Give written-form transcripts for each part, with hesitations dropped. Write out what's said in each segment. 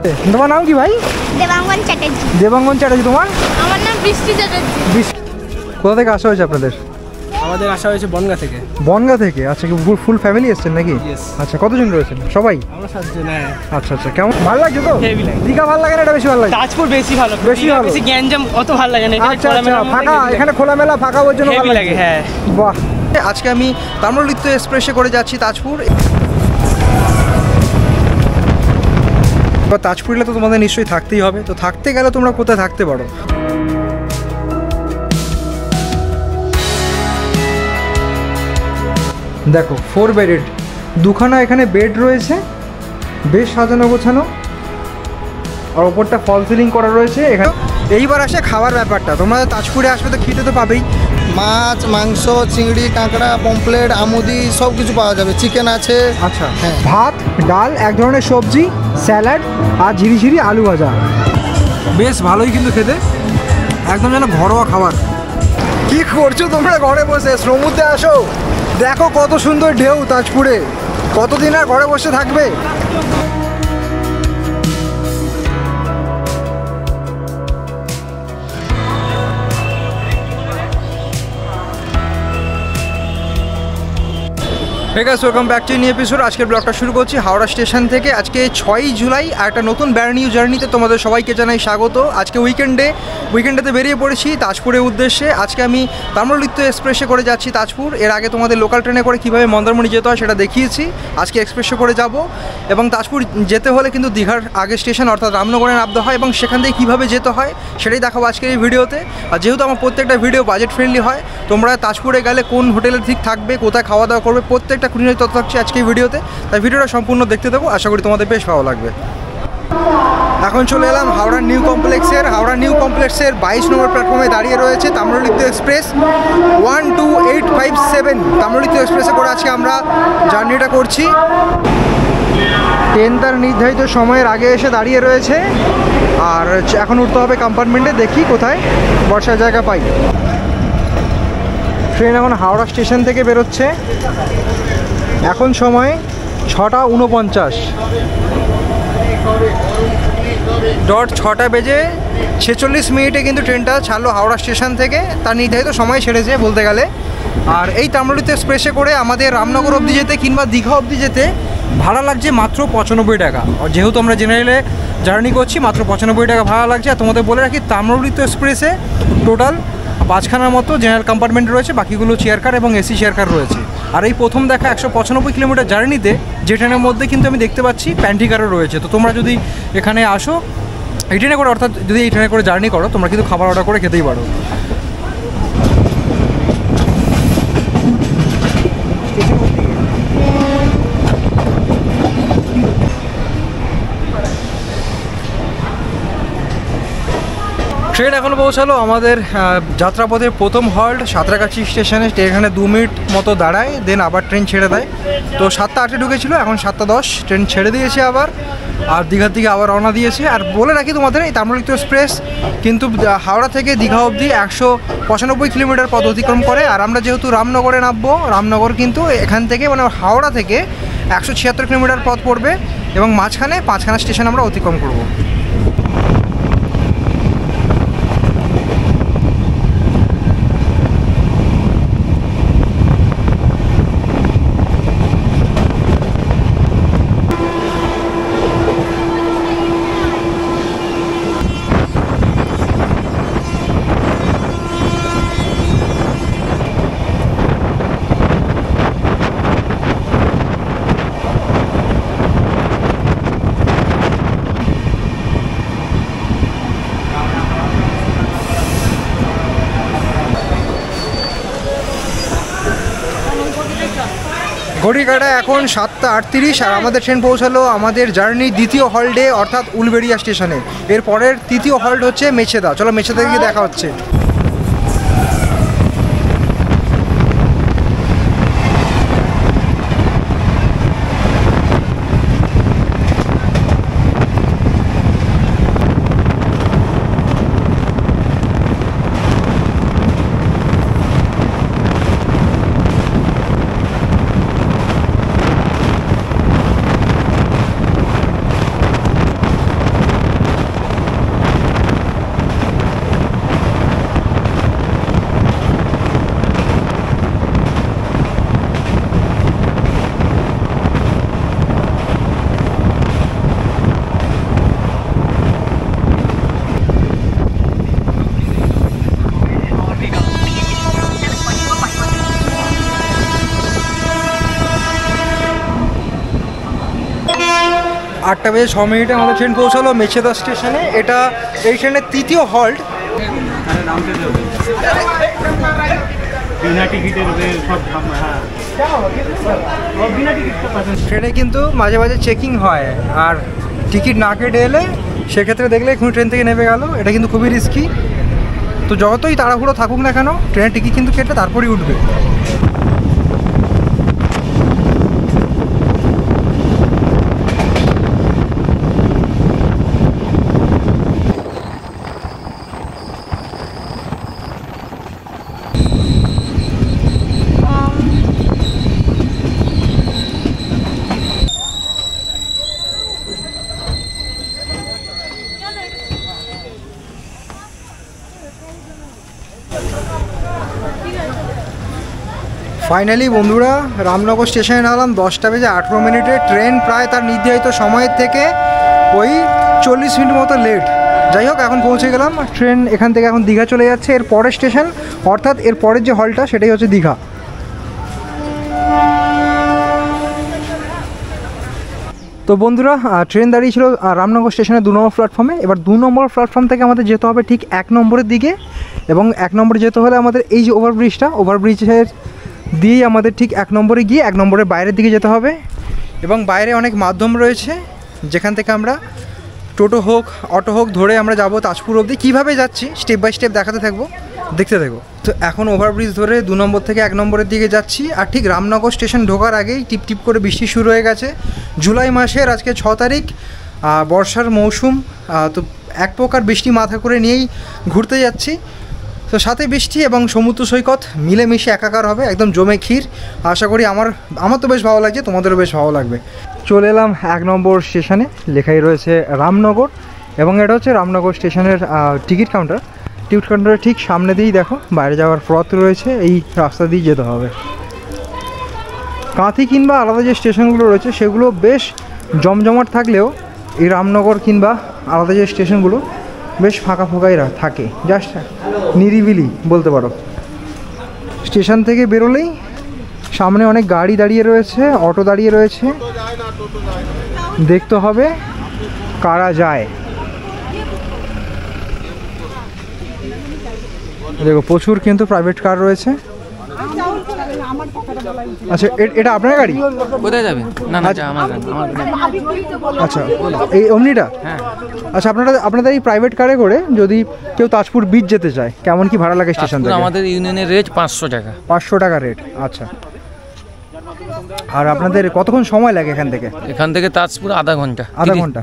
তোমার নাম কি ভাই? দেবাঙ্গন চ্যাটার্জি। দেবাঙ্গন চ্যাটার্জি। তোমার? আমার নাম বৃষ্টি চ্যাটার্জি। কোথা থেকে আসা হয়েছে আপনাদের? আমাদের আসা হয়েছে বনগা থেকে। বনগা থেকে? আচ্ছা, কি ফুল ফ্যামিলি এসেছেন নাকি? আচ্ছা, কতজন রয়েছেন? সবাই? আমরা 7 জন। হ্যাঁ। আচ্ছা আচ্ছা, কেমন ভালো লাগছে তো? দীঘা ভালো লাগে না, এটা বেশি ভালো লাগে? তাজপুর বেশি ভালো, বেশি ভালো। বেশি গ্যাঞ্জাম অত ভালো লাগে না। আচ্ছা আচ্ছা, ফাঁকা, এখানে খোলামেলা ফাঁকা, ওই জন্য ভালো লাগে। হ্যাঁ, বাহ। আজকে আমি তাম্রলিপ্ত এক্সপ্রেসে করে যাচ্ছি তাজপুর। তাজপুরে তো তোমাদের নিশ্চয়ই থাকতেই হবে, তো থাকতে গেলে তোমরা কোথায় থাকতে পারো? দেখো, 4 বেডেড, দুখানা এখানে বেড রয়েছে, বেশ সাজানো গোছানো, আর ওপরটা ফল সিলিং করা রয়েছে। এখানে এইবার আসে খাবার ব্যাপারটা। তোমরা তাজপুরে আসবে তো খেতে তো পাবেই। মাছ, মাংস, চিংড়ি, কাঁকড়া, পমপ্লেট, আমুদি সব কিছু পাওয়া যাবে। চিকেন আছে। আচ্ছা, হ্যাঁ। ভাত, ডাল, এক ধরনের সবজি, স্যালাড আর ঝিরিঝিরি আলু ভাজা। বেশ ভালোই কিন্তু খেতে, একদম যেন ঘরোয়া খাবার। কি করছো তোমরা ঘরে বসে? সমুদ্রে আসো, দেখো কত সুন্দর ঢেউ তাজপুরে। কতদিন আর ঘরে বসে থাকবে? ঠিক আছে, welcome back to new episode. আজকের ব্লগটা শুরু করছি হাওড়া স্টেশন থেকে। আজকে 6ই জুলাই, আর একটা নতুন ব্র্যান্ড নিউ জার্নিতে তোমাদের সবাইকে জানাই স্বাগত। আজকে উইকেন্ডেতে বেরিয়ে পড়েছি তাজপুরের উদ্দেশ্যে। আজকে আমি তাম্রলিপ্ত এক্সপ্রেসে করে যাচ্ছি তাজপুর। এর আগে তোমাদের লোকাল ট্রেনে করে কীভাবে মন্দারমণি যেতে হয় সেটা দেখিয়েছি। আজকে এক্সপ্রেসে করে যাব, এবং তাজপুর যেতে হলে কিন্তু দীঘার আগে স্টেশন অর্থাৎ রামনগরে নামতে হয়, এবং সেখান থেকে কীভাবে যেতে হয় সেটাই দেখাবো আজকের এই ভিডিওতে। আর যেহেতু আমার প্রত্যেকটা ভিডিও বাজেট ফ্রেন্ডলি হয়, তোমরা তাজপুরে গেলে কোন হোটেলে ঠিক থাকবে, কোথায় খাওয়া দাওয়া করবে, প্রত্যেকটা খুঁটিনাটি তথ্য থাকছে আজকে এই ভিডিওতে। তাই ভিডিওটা সম্পূর্ণ দেখতে দেবো, আশা করি তোমাদের বেশ ভালো লাগবে। এখন চলে এলাম হাওড়া নিউ কমপ্লেক্সের 22 নম্বর প্ল্যাটফর্মে দাঁড়িয়ে রয়েছে তাম্রলিপ্ত এক্সপ্রেস 12857। তাম্রলিপ্ত এক্সপ্রেসে করে আজকে আমরা জার্নিটা করছি। ট্রেন তার নির্ধারিত সময়ের আগে এসে দাঁড়িয়ে রয়েছে, আর এখন উঠতে হবে কম্পার্টমেন্টে। দেখি কোথায় বসার জায়গা পাই। ট্রেন এখন হাওড়া স্টেশন থেকে বেরোচ্ছে। এখন সময় 6:49। 6টা বেজে 46 মিনিটে কিন্তু ট্রেনটা ছাড়লো হাওড়া স্টেশন থেকে। তার নির্ধারিত সময় ছেড়েছে বলতে গেলে। আর এই তাম্রলিপ্ত এক্সপ্রেসে করে আমাদের রামনগর অবধি যেতে কিংবা দীঘা অবধি যেতে ভাড়া লাগছে মাত্র 95 টাকা। আর যেহেতু আমরা জেনারেলে জার্নি করছি, মাত্র 95 টাকা ভাড়া লাগছে। আর তোমাদের বলে রাখি, তাম্রলিপ্ত এক্সপ্রেসে টোটাল 5খানার মতো জেনারেল কম্পার্টমেন্ট রয়েছে, বাকিগুলো চেয়ার কার এবং এসি চেয়ার কার রয়েছে। আর এই প্রথম দেখা 195 কিলোমিটার জার্নিতে যে ট্রেনের মধ্যে কিন্তু আমি দেখতে পাচ্ছি প্যান্ট্রি কারও রয়েছে। তো তোমরা যদি এখানে আসো এই ট্রেনে করে, অর্থাৎ যদি এই ট্রেনে করে জার্নি করো, তোমরা কিন্তু খাবার অর্ডার করে খেতেই পারো। ট্রেন এখনও পৌঁছালো আমাদের যাত্রাপথের প্রথম হল্ট সাঁতরাগাছি স্টেশনে। এখানে 2 মিনিট মতো দাঁড়ায়, দেন আবার ট্রেন ছেড়ে দেয়। তো 7:08 ঢুকেছিল, এখন 7:10 ট্রেন ছেড়ে দিয়েছে আবার, আর দীঘার দিকে আবার রওনা দিয়েছে। আর বলে রাখি তোমাদের, এই তাম্রলিপ্ত এক্সপ্রেস কিন্তু হাওড়া থেকে দীঘা অবধি 195 কিলোমিটার পথ অতিক্রম করে। আর আমরা যেহেতু রামনগরে নামবো, রামনগর কিন্তু এখান থেকে মানে হাওড়া থেকে 176 কিলোমিটার পথ পড়বে, এবং মাঝখানে 5খানা স্টেশন আমরা অতিক্রম করব। ঘড়ি কাটা এখন 7:38, আর আমাদের ট্রেন পৌঁছালো আমাদের জার্নির দ্বিতীয় হল্টে অর্থাৎ উলবেড়িয়া স্টেশনে। এর পরের তৃতীয় হল্ট হচ্ছে মেছেদা। চলো মেছেদা গিয়ে দেখা হচ্ছে। 8টা বেজে 6 মিনিটে আমাদের ট্রেন পৌঁছালো মেছেদা স্টেশনে। এটা এই ট্রেনের তৃতীয় হল্ট। ট্রেনে কিন্তু মাঝে মাঝে চেকিং হয়, আর টিকিট না কেটে এলে সেক্ষেত্রে দেখলে এখন ট্রেন থেকে নেমে গেল। এটা কিন্তু খুবই রিস্কি। তো যতই তাড়াহুড়ো থাকুক না কেন, ট্রেনের টিকিট কিন্তু কেটে তারপরেই উঠবে। ফাইনালি বন্ধুরা রামনগর স্টেশনে নামলাম 10টা বেজে 18 মিনিটে। ট্রেন প্রায় তার নির্ধারিত সময়ের থেকে ওই 40 মিনিট মতো লেট। যাই হোক, এখন পৌঁছে গেলাম। ট্রেন এখান থেকে এখন দীঘা চলে যাচ্ছে। এর পরের স্টেশন, অর্থাৎ এর পরের যে হলটা সেটাই হচ্ছে দীঘা। তো বন্ধুরা ট্রেন দাঁড়িয়েছিল রামনগর স্টেশনের 2 নম্বর প্ল্যাটফর্মে। এবার 2 নম্বর প্ল্যাটফর্ম থেকে আমাদের যেতে হবে ঠিক 1 নম্বরের দিকে, এবং 1 নম্বরে যেতে হলে আমাদের এই যে ওভারব্রিজটা, ওভারব্রিজের দিয়েই আমাদের ঠিক 1 নম্বরে গিয়ে 1 নম্বরের বাইরের দিকে যেতে হবে। এবং বাইরে অনেক মাধ্যম রয়েছে যেখান থেকে আমরা টোটো হোক অটো হোক ধরে আমরা যাব তাজপুর অবধি। কীভাবে যাচ্ছি স্টেপ বাই স্টেপ দেখাতে থাকবো, দেখতে থাকবো। তো এখন ওভারব্রিজ ধরে 2 নম্বর থেকে 1 নম্বরের দিকে যাচ্ছি। আর ঠিক রামনগর স্টেশন ঢোকার আগেই টিপ টিপ করে বৃষ্টি শুরু হয়ে গেছে। জুলাই মাসের আজকে 6 তারিখ, বর্ষার মৌসুম। তো এক প্রকার বৃষ্টি মাথা করে নিয়েই ঘুরতে যাচ্ছি। তো সাথে বৃষ্টি এবং সমুদ্র সৈকত মিলেমিশে একাকার হবে, একদম জমে ক্ষীর। আশা করি আমার তো বেশ ভালো লাগছে, তোমাদেরও বেশ ভালো লাগবে। চলে এলাম 1 নম্বর স্টেশনে, লেখাই রয়েছে রামনগর, এবং এটা হচ্ছে রামনগর স্টেশনের টিকিট কাউন্টার। টিকিট কাউন্টারের ঠিক সামনে দিয়েই দেখো বাইরে যাওয়ার পথ রয়েছে, এই রাস্তা দিয়ে যেতে হবে। কাঁথি কিংবা আলাদা যে স্টেশনগুলো রয়েছে সেগুলো বেশ জমজমাট থাকলেও এই রামনগর কিংবা আলাদা যে স্টেশনগুলো বেশ ফাঁকা ফাঁকাই থাকে, জাস্ট নিরিবিলি বলতে পারো। স্টেশন থেকে বেরোলেই সামনে অনেক গাড়ি দাঁড়িয়ে রয়েছে, অটো দাঁড়িয়ে রয়েছে। দেখতে হবে কারা যায়। দেখো প্রচুর কিন্তু প্রাইভেট কার রয়েছে। আচ্ছা, এটা আপনার গাড়ি? কোথায় যাবে? না না, আমার গাড়ি। আচ্ছা, এই অমনিটা? হ্যাঁ। আচ্ছা, আপনাদের এই প্রাইভেট কারে করে যদি কেউ তাজপুর বিচ যেতে চায়, কেমন কি ভাড়া লাগে স্টেশন থেকে? আমাদের ইউনিয়নের রেট 500 টাকা। 500 টাকা রেট। আচ্ছা, আর আপনাদের কতক্ষণ সময় লাগে এখান থেকে? এখান থেকে তাজপুর আধা ঘন্টা।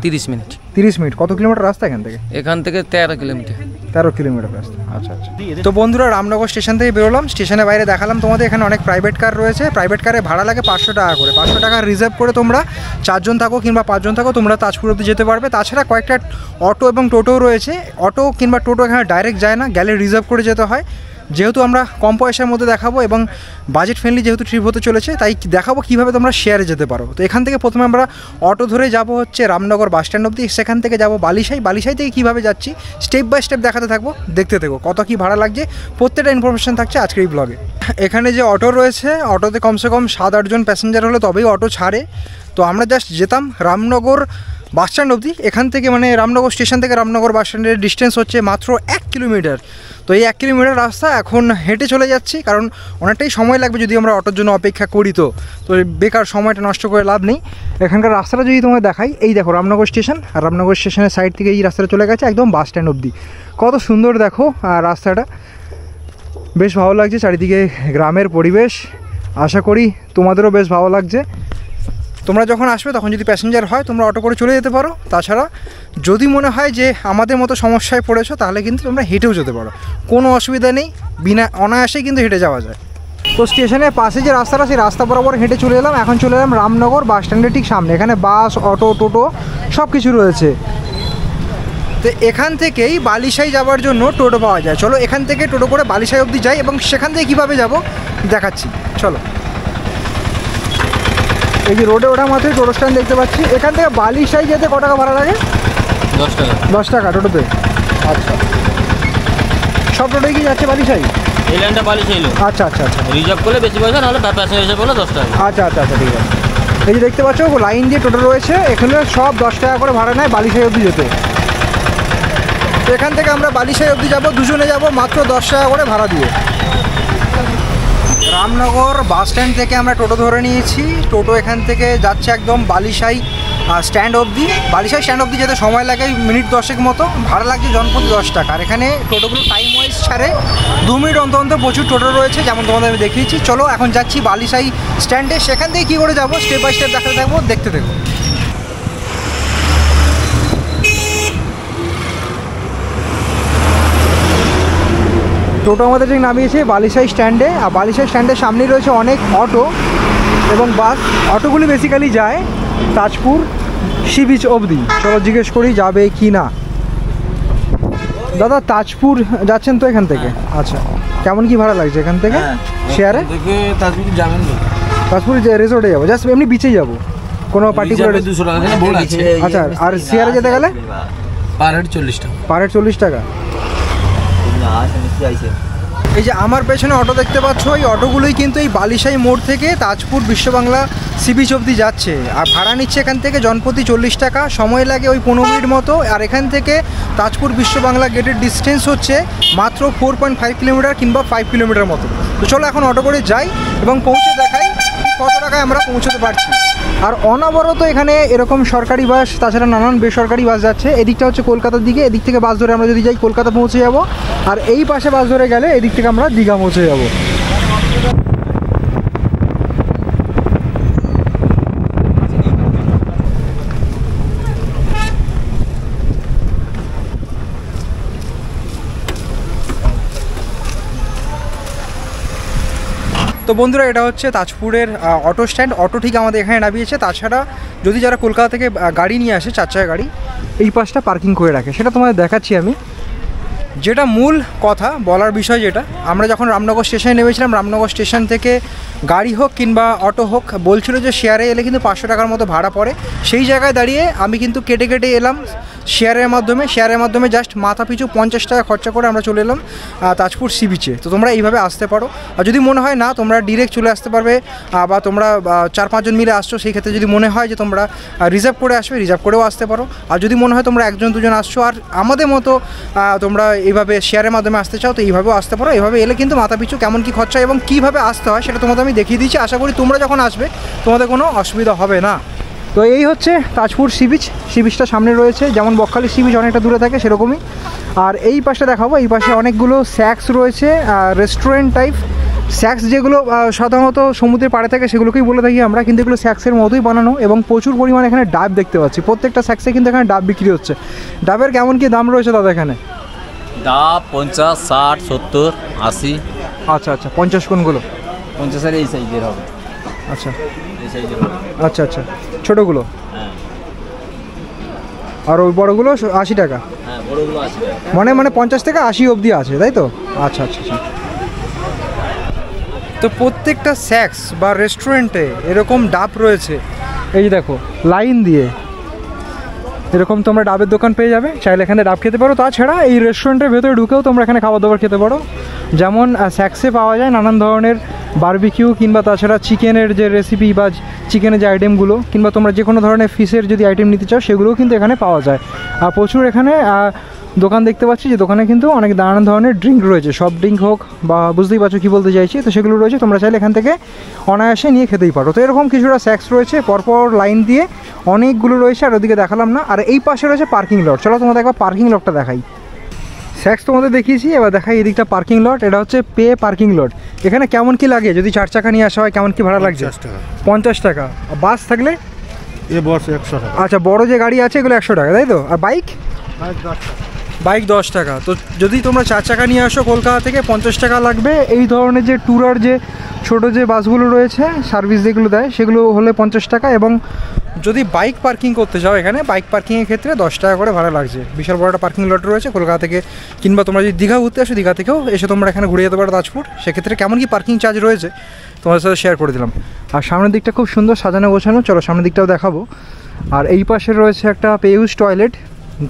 30 মিনিট। 30 মিনিট। কত কিলোমিটার রাস্তা এখান থেকে? এখান থেকে 13 কিলোমিটার। 13 কিলোমিটার রাস্তা। আচ্ছা আচ্ছা। তো বন্ধুরা রামনগর স্টেশন থেকে বেরোলাম। স্টেশনের বাইরে দেখালাম তোমাদের এখানে অনেক প্রাইভেট কার রয়েছে। প্রাইভেট কারে ভাড়া লাগে 500 টাকা করে। 500 টাকা রিজার্ভ করে তোমরা 4 জন থাকো কিংবা 5 জন থাকো, তোমরা তাজপুর অবধি যেতে পারবে। তাছাড়া কয়েকটা অটো এবং টোটোও রয়েছে। অটো কিংবা টোটো এখানে ডাইরেক্ট যায় না, গেলে রিজার্ভ করে যেতে হয়। যেহেতু আমরা কম পয়সার মধ্যে দেখাবো এবং বাজেট ফ্রেন্ডলি যেহেতু ট্রিপ হতে চলেছে, তাই দেখাবো কীভাবে তোমরা শেয়ারে যেতে পারো। তো এখান থেকে প্রথমে আমরা অটো ধরে যাব হচ্ছে রামনগর বাস স্ট্যান্ড অবধি। সেখান থেকে যাব বালিশাই। বালিশাই থেকে কীভাবে যাচ্ছি স্টেপ বাই স্টেপ দেখাতে থাকবো, দেখতে থাকো কত কী ভাড়া লাগছে। প্রত্যেকটা ইনফরমেশান থাকছে আজকের এই ব্লগে। এখানে যে অটো রয়েছে, অটোতে কমসে কম 7-8 জন প্যাসেঞ্জার হলে তবেই অটো ছাড়ে। তো আমরা জাস্ট যেতাম রামনগর বাস স্ট্যান্ড অবধি। এখান থেকে মানে রামনগর স্টেশন থেকে রামনগর বাস স্ট্যান্ডের ডিস্টেন্স হচ্ছে মাত্র 1 কিলোমিটার। তো এই 1 কিলোমিটার রাস্তা এখন হেঁটে চলে যাচ্ছি, কারণ অনেকটাই সময় লাগবে যদি আমরা অটোর জন্য অপেক্ষা করি। তো বেকার সময়টা নষ্ট করে লাভ নেই। এখানকার রাস্তাটা যদি তোমায় দেখাই, এই দেখো রামনগর স্টেশন, আর রামনগর স্টেশনের সাইড থেকে এই রাস্তাটা চলে গেছে একদম বাস স্ট্যান্ড অবধি। কত সুন্দর দেখো রাস্তাটা, বেশ ভালো লাগছে। চারিদিকে গ্রামের পরিবেশ, আশা করি তোমাদেরও বেশ ভালো লাগছে। তোমরা যখন আসবে তখন যদি প্যাসেঞ্জার হয় তোমরা অটো করে চলে যেতে পারো। তাছাড়া যদি মনে হয় যে আমাদের মতো সমস্যায় পড়েছো, তাহলে কিন্তু তোমরা হেঁটেও যেতে পারো, কোনো অসুবিধা নেই। বিনা অনায়াসেই কিন্তু হেঁটে যাওয়া যায়। তো স্টেশনের পাশে যে রাস্তাটা, সেই রাস্তা বরাবর হেঁটে চলে এলাম। এখন চলে এলাম রামনগর বাস স্ট্যান্ডের ঠিক সামনে। এখানে বাস, অটো, টোটো সব কিছু রয়েছে। তো এখান থেকেই বালিশাই যাওয়ার জন্য টোটো পাওয়া যায়। চলো এখান থেকে টোটো করে বালিশাই অবধি যাই, এবং সেখান থেকে কীভাবে যাব দেখাচ্ছি। চলো, এই যে রোডে ওঠা মাত্রই টোটো স্ট্যান্ড দেখতে পাচ্ছি। এখান থেকে বালিশাই যেতে ক টাকা ভাড়া লাগে? 10 টাকা। 10 টাকা টোটোতে? আচ্ছা, সব টোটোই কি যাচ্ছে বালিশাই? এই লাইনটা বালিশাই। আচ্ছা আচ্ছা আচ্ছা। রিজার্ভ করলে বেশি পয়সা, নাহলে প্যাসেঞ্জার হিসেবে বলে 10 টাকা। আচ্ছা আচ্ছা আচ্ছা, ঠিক আছে। এই যে দেখতে পাচ্ছ লাইন দিয়ে টোটো রয়েছে, এখানে সব 10 টাকা করে ভাড়া নেয় বালিশাই অবধি যেতে। তো এখান থেকে আমরা বালিশাই অবধি যাবো, দুজনে যাব মাত্র 10 টাকা করে ভাড়া দিয়ে। রামনগর বাস স্ট্যান্ড থেকে আমরা টোটো ধরে নিয়েছি। টোটো এখান থেকে যাচ্ছে একদম বালিশাই স্ট্যান্ড অবধি। বালিশাই স্ট্যান্ড অবধি যেতে সময় লাগে মিনিট 10 মতো, ভাড়া লাগছে জনপ্রতি 10 টাকা। আর এখানে টোটোগুলো টাইম ওয়াইজ ছাড়ে, 2 মিনিট অন্তর অন্তর প্রচুর টোটো রয়েছে, যেমন তোমাদের আমি দেখিয়েছি। চলো এখন যাচ্ছি বালিশাই স্ট্যান্ডে, সেখান থেকে কী করে যাবো স্টেপ বাই স্টেপ দেখাতে থাকবো, দেখতে থাকবো। টোটো আমাদের ঠিক নামিয়েছে বালিশাই স্ট্যান্ডে। আর বালিশাই স্ট্যান্ডের সামনেই রয়েছে অনেক অটো এবং বাস। অটোগুলি বেসিক্যালি যায় তাজপুর সি বিচ অবধি। চলো জিজ্ঞেস করি যাবে কি না। দাদা তাজপুর যাচ্ছেন তো এখান থেকে? আচ্ছা, কেমন কি ভাড়া লাগছে এখান থেকে শেয়ারে? তাজপুর যাবেন তো? তাজপুর রিসোর্টে যাবো, জাস্ট এমনি বিচে যাবো, কোনো পার্টিকুলার? 200 টাকা করে বোর্ড আছে। আচ্ছা, আর শেয়ারে যেতে গেলে পার হেড 40 টাকা। পার হেড 40 টাকা। এই যে আমার পেছনে অটো দেখতে পাচ্ছ, এই অটোগুলোই কিন্তু এই বালিশাই মোড় থেকে তাজপুর বিশ্ববাংলা সি বিচ অবধি যাচ্ছে। আর ভাড়া নিচ্ছে এখান থেকে জনপ্রতি 40 টাকা, সময় লাগে ওই 15 মিনিট মতো। আর এখান থেকে তাজপুর বিশ্ববাংলা গেটের ডিস্টেন্স হচ্ছে মাত্র 4.5 কিলোমিটার কিংবা 5 কিলোমিটার মতো। তো চলো এখন অটো করে যাই এবং পৌঁছে দেখাই কত টাকায় আমরা পৌঁছতে পারছি। আর অনবরত এখানে এরকম সরকারি বাস, তাছাড়া নানান বেসরকারি বাস যাচ্ছে। এদিকটা হচ্ছে কলকাতার দিকে, এদিক থেকে বাস ধরে আমরা যদি যাই কলকাতা পৌঁছে যাব। আর এই পাশে বাস ধরে গেলে এদিক থেকে আমরা দীঘা পৌঁছে যাব। তো বন্ধুরা, এটা হচ্ছে তাজপুরের অটো স্ট্যান্ড। অটো ঠিক আমাদের এখানে নামিয়েছে। তাছাড়া যদি যারা কলকাতা থেকে গাড়ি নিয়ে আসে, 4 চাকা গাড়ি, এই পাশটা পার্কিং করে রাখে, সেটা তোমাদের দেখাচ্ছি আমি। যেটা মূল কথা বলার বিষয়, যেটা আমরা যখন রামনগর স্টেশনে নেমেছিলাম, রামনগর স্টেশন থেকে গাড়ি হোক কিংবা অটো হোক বলছিল যে শেয়ারে এলে কিন্তু 500 টাকার মতো ভাড়া পড়ে। সেই জায়গায় দাঁড়িয়ে আমি কিন্তু কেটে কেটে এলাম শেয়ারের মাধ্যমে জাস্ট মাথা পিছু 50 টাকা খরচা করে আমরা চলে এলাম তাজপুর সি বিচে। তো তোমরা এইভাবে আসতে পারো। আর যদি মনে হয় না তোমরা ডিরেক্ট চলে আসতে পারবে, বা তোমরা 4-5 জন মিলে আসছো, সেই ক্ষেত্রে যদি মনে হয় যে তোমরা রিজার্ভ করে আসবে, রিজার্ভ করেও আসতে পারো। আর যদি মনে হয় তোমরা 1-2 জন আসছো আর আমাদের মতো তোমরা এইভাবে শেয়ারের মাধ্যমে আসতে চাও, তো এইভাবেও আসতে পারো। এইভাবে এলে কিন্তু মাথা পিছু কেমন কী খরচা এবং কীভাবে আসতে হয় সেটা তোমাদের আমি দেখিয়ে দিচ্ছি। আশা করি তোমরা যখন আসবে তোমাদের কোনো অসুবিধা হবে না। তো এই হচ্ছে তাজপুর সি বিচটা সামনে রয়েছে, যেমন বকখালি সি বিচ অনেকটা দূরে থাকে সেরকমই। আর এই পাশে দেখাবো, এই পাশে অনেকগুলো স্যাক্স রয়েছে, রেস্টুরেন্ট টাইপ স্যাক্স, যেগুলো সাধারণত সমুদ্রের পাড়ে থাকে সেগুলোকেই বলে থাকি আমরা, কিন্তু এগুলো স্যাক্সের মতোই বানানো। এবং প্রচুর পরিমাণে এখানে ডাব দেখতে পাচ্ছি, প্রত্যেকটা স্যাক্সে কিন্তু এখানে ডাব বিক্রি হচ্ছে। ডাবের কেমন কী দাম রয়েছে দাদা এখানে? ডাব 50, 60, 70, 80। আচ্ছা আচ্ছা, 50 কোনগুলো? 50-এর এই সাইজের হবে। আচ্ছা এই সাইজের হবে। আচ্ছা আচ্ছা, ছোটোগুলো? হ্যাঁ। আর ওই বড়গুলো 80 টাকা? হ্যাঁ, বড়গুলো 80 টাকা। মানে 50 থেকে 80 অবধি আছে, তাই তো? আচ্ছা আচ্ছা আচ্ছা। তো প্রত্যেকটা স্যাক্স বা রেস্টুরেন্টে এরকম ডাব রয়েছে। এই যে দেখো লাইন দিয়ে এরকম তোমরা ডাবের দোকান পেয়ে যাবে, চাইলে এখানে ডাব খেতে পারো। তাছাড়া এই রেস্টুরেন্টের ভেতরে ঢুকেও তোমরা এখানে খাবার দাবার খেতে পারো। যেমন স্যাক্সে পাওয়া যায় নানান ধরনের বারবিকিউ কিংবা তাছাড়া চিকেনের যে রেসিপি বা চিকেনের যে আইটেমগুলো, কিংবা তোমরা যে কোনো ধরনের ফিশের যদি আইটেম নিতে চাও সেগুলোও কিন্তু এখানে পাওয়া যায়। আর প্রচুর এখানে দোকান দেখতে পাচ্ছি, যে দোকানে কিন্তু অনেক নানান ধরনের ড্রিঙ্ক রয়েছে, সফট ড্রিঙ্ক হোক বা বুঝতেই পারছো কী বলতে চাইছি, তো সেগুলো রয়েছে। তোমরা চাইলে এখান থেকে অনায়াসে নিয়ে খেতেই পারো। তো এরকম কিছুটা স্যাক্স রয়েছে পরপর লাইন দিয়ে অনেকগুলো রয়েছে, আর ওদিকে দেখালাম না। আর এই পাশে রয়েছে পার্কিং লট। চলো তোমাদের একবার পার্কিং লটটা দেখাই। স্যাক্স তোমাদের দেখিয়েছি, এবার দেখাই এদিকটা পার্কিং লট। এটা হচ্ছে পে পার্কিং লট। এখানে কেমন কি লাগে যদি 4 চাকা নিয়ে আসা হয়, কেমন কি ভাড়া লাগছে? 50 টাকা। বাস থাকলে? বস 100 টাকা। আচ্ছা, বড় যে গাড়ি আছে এগুলো 100 টাকা, তাই তো? আর বাইক? বাইক 10 টাকা। তো যদি তোমরা 4 চাকা নিয়ে আসো কলকাতা থেকে 50 টাকা লাগবে। এই ধরনের যে ট্যুরার যে ছোটো যে বাসগুলো রয়েছে, সার্ভিস যেগুলো দেয়, সেগুলো হলে 50 টাকা। এবং যদি বাইক পার্কিং করতে যাও এখানে, বাইক পার্কিংয়ের ক্ষেত্রে 10 টাকা করে ভাড়া লাগছে। বিশাল বড় একটা পার্কিং লট রয়েছে কলকাতা থেকে। কিংবা তোমরা যদি দীঘা ঘুরতে আসো, দীঘা থেকেও এসে তোমরা এখানে ঘুরে যেতে পারো তাজপুর। সেক্ষেত্রে কেমন কি পার্কিং চার্জ রয়েছে তোমাদের সাথে শেয়ার করে দিলাম। আর সামনের দিকটা খুব সুন্দর সাজানো গোছানো, চলো সামনের দিকটাও দেখাবো। আর এই পাশে রয়েছে একটা পে ইউজ টয়লেট,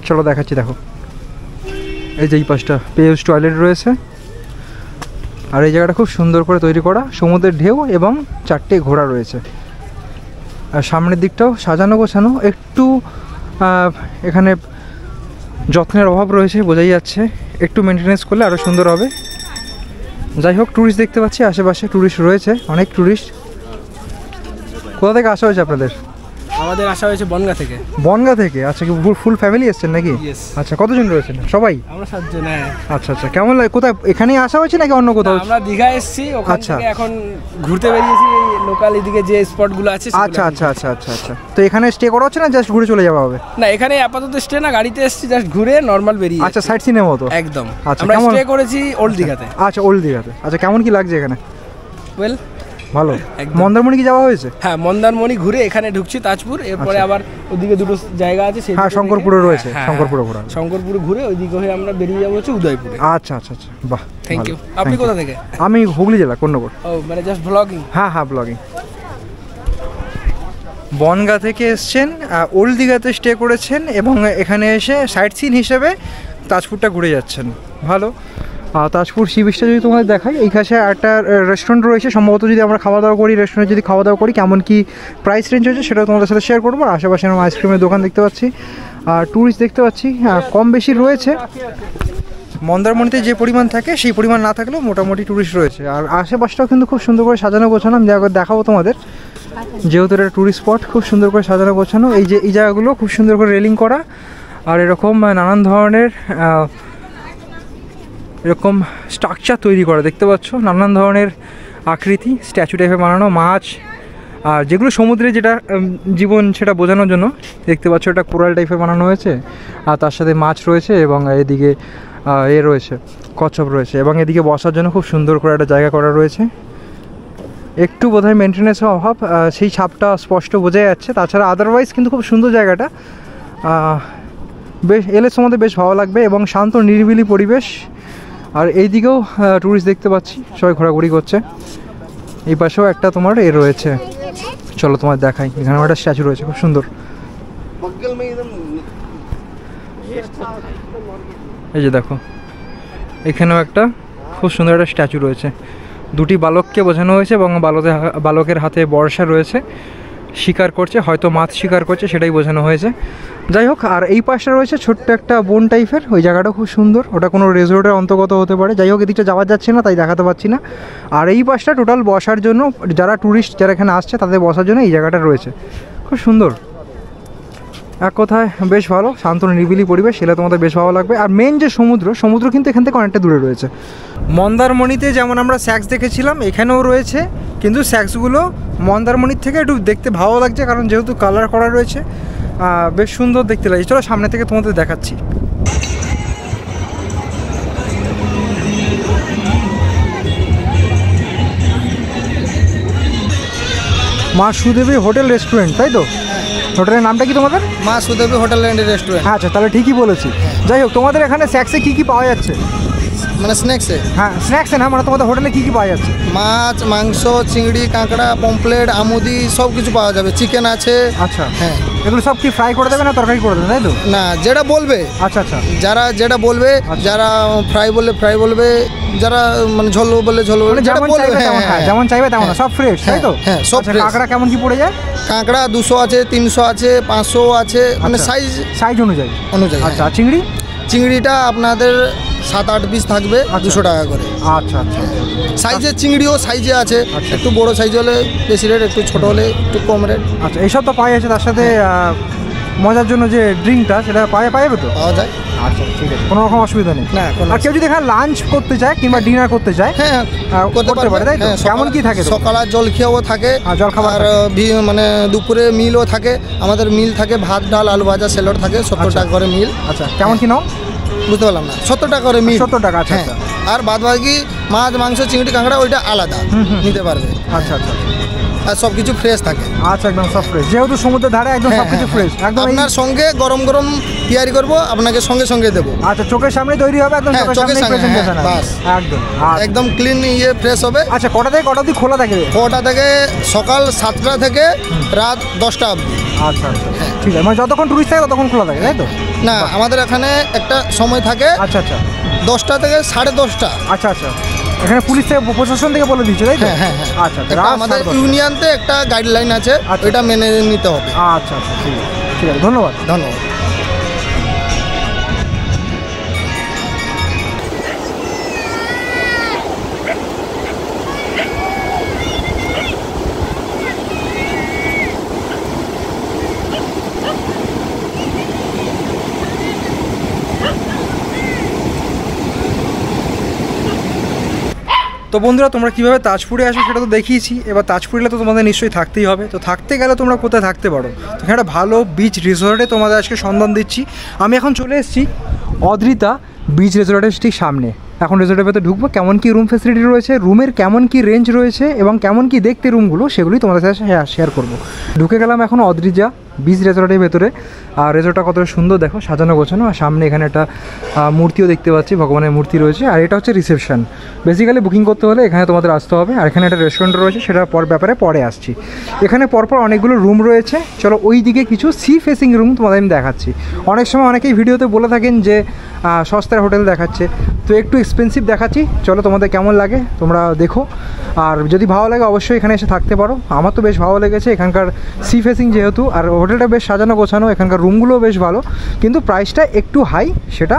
চলো দেখাচ্ছি। দেখো এই যে এই পাশটা পে ইউজ টয়লেট রয়েছে। আর এই জায়গাটা খুব সুন্দর করে তৈরি করা, সমুদ্রের ঢেউ এবং 4টে ঘোড়া রয়েছে। আর সামনের দিকটাও সাজানো গোছানো, একটু এখানে যত্নের অভাব রয়েছে বোঝাই যাচ্ছে, একটু মেনটেনেন্স করলে আরও সুন্দর হবে। যাই হোক, ট্যুরিস্ট দেখতে পাচ্ছি আশেপাশে, ট্যুরিস্ট রয়েছে অনেক ট্যুরিস্ট। কোথা থেকে আসা হয়েছে আপনাদের? আমাদের আসা হয়েছে বনগা থেকে। বনগা থেকে? আচ্ছা, কি ফুল ফ্যামিলি এসছেন নাকি? আচ্ছা, কতজন রয়েছেন? সবাই? আমরা 7 জন। হ্যাঁ। আচ্ছা আচ্ছা, কেমন লাগে? কোথায়, এখানেই আসা হয়েছে নাকি অন্য কোথাও? আমরা দীঘা এসেছি, ওখান থেকে এখন ঘুরতে বেরিয়েছি লোকাল এদিকে যে স্পটগুলো আছে। আচ্ছা আচ্ছা আচ্ছা আচ্ছা আচ্ছা, তো এখানে স্টে করা হচ্ছে না, জাস্ট ঘুরে চলে যাওয়া হবে? না, এখানে আপাতত স্টে না, গাড়িতে এসেছি জাস্ট ঘুরে নরমাল বেরিয়ে। আচ্ছা, সাইট সিনের মতো একদম। আচ্ছা, আমরা স্টে করেছি ওল্ড দীঘাতে। আচ্ছা, ওল্ড দীঘাতে। আচ্ছা, কেমন কি লাগছে এখানে? ওয়েল, ভালো। একদম। মন্দারমণি কি যাওয়া হয়েছে? হ্যাঁ, মন্দারমণি ঘুরে এখানে ঢুকছি তাজপুর, এরপরে আবার ওদিকে দুটো জায়গা আছে। হ্যাঁ, শঙ্করপুরে রয়েছে, শঙ্করপুরে ঘোরা। শঙ্করপুরে ঘুরে ওইদিকে হয়ে আমরা বেরিয়ে যাবো হচ্ছে উদয়পুরে। আচ্ছা আচ্ছা আচ্ছা, বাহ, থ্যাংক ইউ। আপনি কোথা থেকে? আমি হুগলি জেলা, কন্যগর। ও, মানে জাস্ট ব্লগিং? হ্যাঁ হ্যাঁ, ব্লগিং। বনগা থেকে এসছেন, ওল্ড দীঘাতে স্টে করেছেন এবং এখানে এসে সাইট সিন হিসেবে তাজপুরটা ঘুরে যাচ্ছেন। ভালো। তাজপুর সি বিচটা যদি তোমাদের দেখাই, এই কাছে একটা রেস্টুরেন্ট রয়েছে, সম্ভবত যদি আমরা খাওয়া দাওয়া করি, রেস্টুরেন্টে যদি খাওয়া দাওয়া করি কেমন কি প্রাইস রেঞ্জ হচ্ছে সেটাও তোমাদের সাথে শেয়ার করবো। আর আশেপাশে আমরা আইসক্রিমের দোকান দেখতে পাচ্ছি, আর ট্যুরিস্ট দেখতে পাচ্ছি কম বেশি রয়েছে। মন্দারমণিতে যে পরিমাণ থাকে সেই পরিমাণ না থাকলেও মোটামুটি ট্যুরিস্ট রয়েছে। আর আশেপাশটাও কিন্তু খুব সুন্দর করে সাজানো গোছানো, আমি দেখাবো তোমাদের, যেহেতু এটা ট্যুরিস্ট স্পট, খুব সুন্দর করে সাজানো গোছানো। এই যে এই জায়গাগুলো খুব সুন্দর করে রেলিং করা, আর এরকম নানান ধরনের এরকম স্ট্রাকচার তৈরি করা দেখতে পাচ্ছ, নানান ধরনের আকৃতি স্ট্যাচু টাইপের বানানো, মাছ আর যেগুলো সমুদ্রে যেটা জীবন সেটা বোঝানোর জন্য দেখতে পাচ্ছ, এটা কোরাল টাইপের বানানো হয়েছে, আর তার সাথে মাছ রয়েছে এবং এদিকে রয়েছে কচ্ছপ রয়েছে, এবং এদিকে বসার জন্য খুব সুন্দর করে একটা জায়গা করা রয়েছে। একটু বোধহয় মেনটেন্যান্সের অভাব, সেই ছাপটা স্পষ্ট বোঝা যাচ্ছে। তাছাড়া আদারওয়াইজ কিন্তু খুব সুন্দর জায়গাটা, বেশ এলে তোমাদের বেশ ভালো লাগবে এবং শান্ত নিরিবিলি পরিবেশ। আর এইদিকেও ট্যুরিস্ট দেখতে পাচ্ছি, সবাই ঘোরাঘুরি করছে। এই পাশেও একটা তোমার রয়েছে, চলো তোমার দেখাই, এখানেও একটা স্ট্যাচু রয়েছে খুব সুন্দর। এই যে দেখো, এখানেও একটা খুব সুন্দর একটা স্ট্যাচু রয়েছে, দুটি বালককে বোঝানো হয়েছে এবং বালকের হাতে বর্ষা রয়েছে, শিকার করছে, হয়তো মাছ শিকার করছে সেটাই বোঝানো হয়েছে। যাই হোক, আর এই পাশটা রয়েছে ছোট্ট একটা বন টাইপের, ওই জায়গাটা খুব সুন্দর, ওটা কোনো রিসোর্টের অন্তর্গত হতে পারে। যাই হোক, এদিকটা যাওয়া যাচ্ছে না তাই দেখাতে পারছি না। আর এই পাশটা টোটাল বসার জন্য, যারা ট্যুরিস্ট যারা এখানে আসছে তাদের বসার জন্য এই জায়গাটা রয়েছে, খুব সুন্দর। এক কথায় বেশ ভালো, শান্ত নিরিবিলি পরিবেশ, সেটা তোমাদের বেশ ভালো লাগবে। আর মেন যে সমুদ্র কিন্তু এখান থেকে অনেকটা দূরে রয়েছে। মন্দারমণিতে যেমন আমরা স্যাক্স দেখেছিলাম, এখানেও রয়েছে, কিন্তু স্যাক্সগুলো মন্দারমণির থেকে একটু দেখতে ভালো লাগছে, কারণ যেহেতু কালার করা রয়েছে, বেশ সুন্দর দেখতে লাগছে। চলো সামনে থেকে তোমাদের দেখাচ্ছি। মা সুদেবী হোটেল রেস্টুরেন্ট, তাই তো? হোটেলের নামটা কি তোমাদের? মা সুদেবী হোটেল অ্যান্ড রেস্টুরেন্ট। আচ্ছা, তাহলে ঠিকই বলেছি। যাই হোক, তোমাদের এখানে স্ন্যাক্সে কী কী পাওয়া যাচ্ছে? মানে স্ন্যাক্সে? হ্যাঁ, স্ন্যাক্সে না, মানে তোমাদের হোটেলে কী কী পাওয়া যাচ্ছে? মাছ, মাংস, চিংড়ি, কাঁকড়া, পমপ্লেট, আমুদি সব কিছু পাওয়া যাবে। চিকেন আছে। আচ্ছা, হ্যাঁ। এগুলো সব কি ফ্রাই করে দেবে না তরকারি করে দেবে, তাই তো? না, যেটা বলবে। আচ্ছা আচ্ছা, যারা যেটা বলবে, যারা ফ্রাই বললে ফ্রাই বলবে, যারা মানে ঝোল বললে ঝোল বলবে, যেটা বলবে। হ্যাঁ, যেমন চাইবে তেমন, সব ফ্রেশ, তাই তো? হ্যাঁ, সব ফ্রেশ। কাঁকড়া কেমন কি পড়ে যায়? কাঁকড়া 200 আছে, 300 আছে, 500 আছে, মানে সাইজ অনুযায়ী। আচ্ছা, চিংড়ি? চিংড়িটা আপনাদের 7-8 পিস থাকবে, 200 টাকা করে। আচ্ছা আচ্ছা, সাইজের চিংড়িও সাইজে আছে, একটু বড় সাইজ হলে বেশি রেট, একটু ছোট হলে একটু কম রেট। আচ্ছা, এইসব তো পাওয়া যাচ্ছে, তার সাথে মজার জন্য যে ড্রিঙ্কটা সেটা পাওয়া যাবে তো? পাওয়া যায়। আচ্ছা, ঠিক আছে, কোনো রকম অসুবিধা নেই। না, আর কেউ যদি এখানে লাঞ্চ করতে চায় কিংবা ডিনার করতে চায়, হ্যাঁ করতে পারে, তাই তো? কেমন কি থাকে? সকালে জলখাবারও থাকে, জলখাবার, আর মানে দুপুরে মিলও থাকে। আমাদের মিল থাকে, ভাত, ডাল, আলু ভাজা, স্যালাড থাকে, 70 টাকা করে মিল। আচ্ছা, কেমন কি নাও? বুঝতে পারলাম না। 70 টাকা করে মিল। 70 টাকা, আচ্ছা। আর বাদ বাকি মাছ, মাংস, চিংড়ি, কাঁকড়া ওইটা আলাদা নিতে পারবে। আচ্ছা আচ্ছা, আর সব কিছু ফ্রেশ থাকে। আচ্ছা, একদম সব ফ্রেশ, যেহেতু সমুদ্রের ধারে একদম সব কিছু ফ্রেশ, একদম। আপনার সঙ্গে গরম গরম তৈরি করবো, আপনাকে সঙ্গে সঙ্গে দেবো। আচ্ছা, চোখের সামনে তৈরি হবে, একদম চোখের সামনে প্রেজেন্টেশন হবে, বাস, একদম একদম ক্লিন ফ্রেশ হবে। আচ্ছা, কটা থেকে কটা অবধি খোলা থাকে? কটা থেকে? সকাল 7টা থেকে রাত 10টা অবধি। আচ্ছা আচ্ছা, ঠিক আছে, মানে যতক্ষণ টুরিস্ট থাকে ততক্ষণ খোলা থাকে, তাই তো? না, আমাদের এখানে একটা সময় থাকে। আচ্ছা আচ্ছা, 10টা থেকে 10:30। আচ্ছা আচ্ছা, এখানে পুলিশ থেকে প্রশাসন থেকে বলে দিচ্ছে, তাই তো? হ্যাঁ। আচ্ছা, একটা আমাদের ইউনিয়নতে একটা গাইডলাইন আছে, ওইটা মেনে নিতে হবে। আচ্ছা, ঠিক আছে, ধন্যবাদ। তো বন্ধুরা, তোমরা কীভাবে তাজপুরে আসো সেটা তো দেখিয়েছি। এবার তাজপুরে তো তোমাদের নিশ্চয়ই থাকতেই হবে। তো থাকতে গেলে তোমরা কোথায় থাকতে পারো? তো এখানে একটা ভালো বিচ রিসোর্টে তোমাদের আজকে সন্ধান দিচ্ছি। আমি এখন চলে এসেছি অদ্রিতা বিচ রিসোর্টের ঠিক সামনে। এখন রিসোর্টের ভেতরে ঢুকবো, কেমন কী রুম ফেসিলিটি রয়েছে, রুমের কেমন কী রেঞ্জ রয়েছে এবং কেমন কী দেখতে রুমগুলো, সেগুলোই তোমাদের সাথে শেয়ার করবো। ঢুকে গেলাম এখন অদ্রিজা বিচ রিসোর্টের ভেতরে। আর রিসোর্টটা কতটা সুন্দর দেখো, সাজানো গোছানো। আর সামনে এখানে একটা মূর্তিও দেখতে পাচ্ছি, ভগবানের মূর্তি রয়েছে। আর এটা হচ্ছে রিসেপশন। বেসিক্যালি বুকিং করতে হলে এখানে তোমাদের আসতে হবে। আর এখানে একটা রেস্টুরেন্ট রয়েছে, সেটার ব্যাপারে পরে আসছি। এখানে পরপর অনেকগুলো রুম রয়েছে। চলো ওই দিকে কিছু সি ফেসিং রুম তোমাদের আমি দেখাচ্ছি। অনেক সময় অনেকেই ভিডিওতে বলে থাকেন যে সস্তার হোটেল দেখাচ্ছে, তো একটু এক্সপেন্সিভ দেখাচ্ছি। চলো তোমাদের কেমন লাগে তোমরা দেখো, আর যদি ভালো লাগে অবশ্যই এখানে এসে থাকতে পারো। আমার তো বেশ ভালো লেগেছে এখানকার সি ফেসিং যেহেতু, আর হোটেলটা বেশ সাজানো গোছানো, এখানকার রুমগুলোও বেশ ভালো, কিন্তু প্রাইসটা একটু হাই, সেটা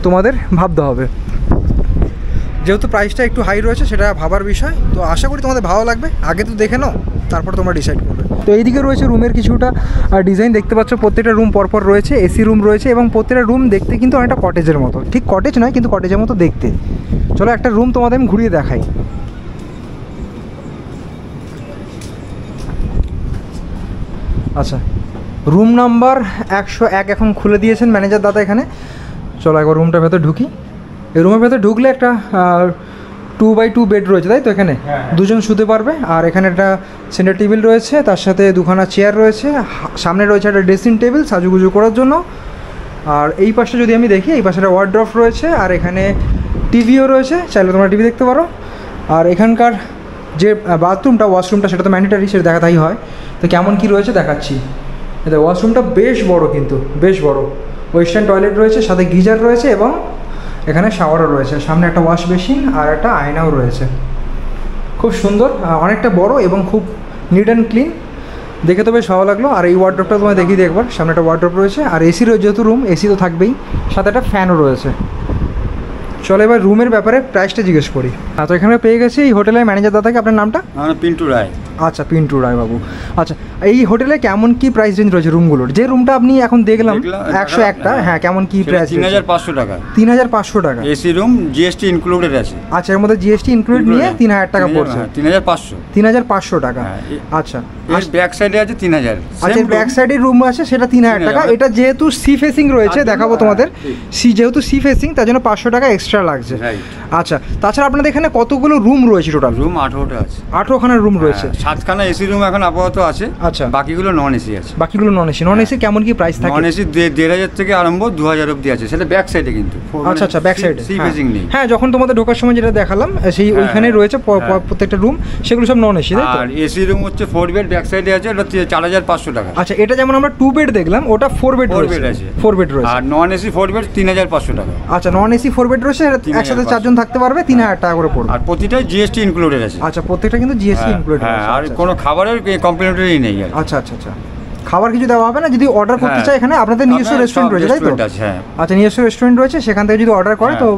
তোমাদের ভাবতে হবে। যেহেতু প্রাইসটা একটু হাই রয়েছে, সেটা ভাবার বিষয়। তো আশা করি তোমাদের ভালো লাগবে। আগে তো দেখে নাও, তারপর তোমরা ডিসাইড করবে। তো এইদিকে রয়েছে রুমের কিছুটা ডিজাইন দেখতে পাচ্ছ। প্রত্যেকটা রুম পরপর রয়েছে, এসি রুম রয়েছে এবং প্রত্যেকটা রুম দেখতে কিন্তু অনেকটা কটেজের মতো। ঠিক কটেজ নয়, কিন্তু কটেজের মতো দেখতে। চলো একটা রুম তোমাদের আমি ঘুরিয়ে দেখাই। আচ্ছা, রুম নাম্বার 101 এখন খুলে দিয়েছেন ম্যানেজার দাদা এখানে। চলো একবার রুমটার ভেতর ঢুকি। এই রুমের ভেতর ঢুকলে একটা 2x2 বেড রয়েছে, তাই তো? এখানে দুজন শুতে পারবে। আর এখানে একটা সেন্টার টেবিল রয়েছে, তার সাথে দুখানা চেয়ার রয়েছে, সামনে রয়েছে একটা ড্রেসিং টেবিল সাজুগুজু করার জন্য। আর এই পাশে যদি আমি দেখি, এই পাশে একটা ওয়ার্ড্রপ রয়েছে, আর এখানে টিভিও রয়েছে, চাইলে তোমরা টিভি দেখতে পারো। আর এখানকার যে বাথরুমটা, ওয়াশরুমটা, সেটা তো ম্যান্ডেটারি, সেটা দেখাতেই হয়। তো কেমন কি রয়েছে দেখাচ্ছি। এটা ওয়াশরুমটা বেশ বড়, কিন্তু বেশ বড়। ওয়েস্টার্ন টয়লেট রয়েছে, সাথে গিজার রয়েছে এবং এখানে শাওয়ারও রয়েছে। সামনে একটা ওয়াশ বেসিন আর একটা আয়নাও রয়েছে। খুব সুন্দর, অনেকটা বড় এবং খুব নিট অ্যান্ড ক্লিন। দেখে তো বেশ ভালো লাগলো। আর এই ওয়ার্ড্রপটা তোমায় দেখিয়ে দিই একবার। সামনে একটা ওয়ার্ড্রপ রয়েছে, আর এসি রয়েছে, যেহেতু রুম এসি তো থাকবেই, সাথে একটা ফ্যানও রয়েছে। চলো এবার রুমের ব্যাপারে প্রাইসটা জিজ্ঞেস করি। তো এখানে পেয়ে গেছি এই হোটেলের ম্যানেজার দাদাকে। আপনার নামটা? আমার পিন্টু রায়। আচ্ছা, পিন্টু রায় বাবু। আচ্ছা, এই হোটেলে কেমন কি প্রাইস রেঞ্জ রয়েছে রুমগুলোর? যে রুমটা আপনি এখন দেখলাম 101টা, হ্যাঁ, কেমন কি প্রাইস? 3500 টাকা। 3500 টাকা এসি রুম, জিএসটি ইনক্লুডেড আছে। আচ্ছা, এর মধ্যে জিএসটি ইনক্লুড নিয়ে 3000 টাকা পড়ছে। 3500 টাকা। আচ্ছা, এর ব্যাক সাইডে আছে 3000। আচ্ছা, ব্যাক সাইডে রুম আছে, সেটা 3000 টাকা। এটা যেহেতু সি ফেসিং রয়েছে, দেখাবো তোমাদের। যেহেতু সি ফেসিং, তার জন্য 500 টাকা এক্সট্রা লাগছে। আচ্ছা, তাছাড়া আপনাদের এখানে কতগুলো রুম রয়েছে টোটাল? রুম 18টা আছে। 18খানা রুম রয়েছে। 7খানা এসি রুম এখন আপাতত আছে। আচ্ছা, বাকিগুলো নন এসি আছে। বাকিগুলো নন এসি। নন এসি কেমন কি প্রাইস থাকে? নন এসি 1500 থেকে আরম্ভ 2000 অবধি আছে, সেটা ব্যাক সাইডে কিন্তু। আচ্ছা আচ্ছা, ব্যাক সাইডে সি ফেসিং নেই। হ্যাঁ, যখন তোমাদের ঢোকার সময় যেটা দেখালাম, সেই ওইখানে রয়েছে প্রত্যেকটা রুম, সেগুলো সব নন এসি, তাই তো? আর এসি রুম হচ্ছে 4 বেড, ব্যাক সাইডে আছে, ওটা 4500 টাকা। আচ্ছা, এটা যেমন আমরা 2 বেড দেখলাম, ওটা 4 বেড রয়েছে। 4 বেড রয়েছে। আর নন এসি 4 বেড 3500 টাকা। আচ্ছা, নন এসি 4 বেড রয়েছে, একসাথে 4 জন থাকতে পারবে, 3000 টাকা করে পড়বে। আর প্রতিটাই জিএসটি ইনক্লুডেড আছে। আচ্ছা, প্রত্যেকটা কিন্তু জিএসটি ইনক্লুডেড আছে। হ্যাঁ, আর কোনো খাবারের কমপ্লিমেন্টারি নেই। আচ্ছা আচ্ছা আচ্ছা, খাবার কিছু দেওয়া হবে না? যদি অর্ডার করতে চাই, এখানে আপনাদের নিজস্ব রেস্টুরেন্ট রয়েছে, তাই তো? আচ্ছা, নিজস্ব রেস্টুরেন্ট রয়েছে, সেখান থেকে যদি অর্ডার করে তো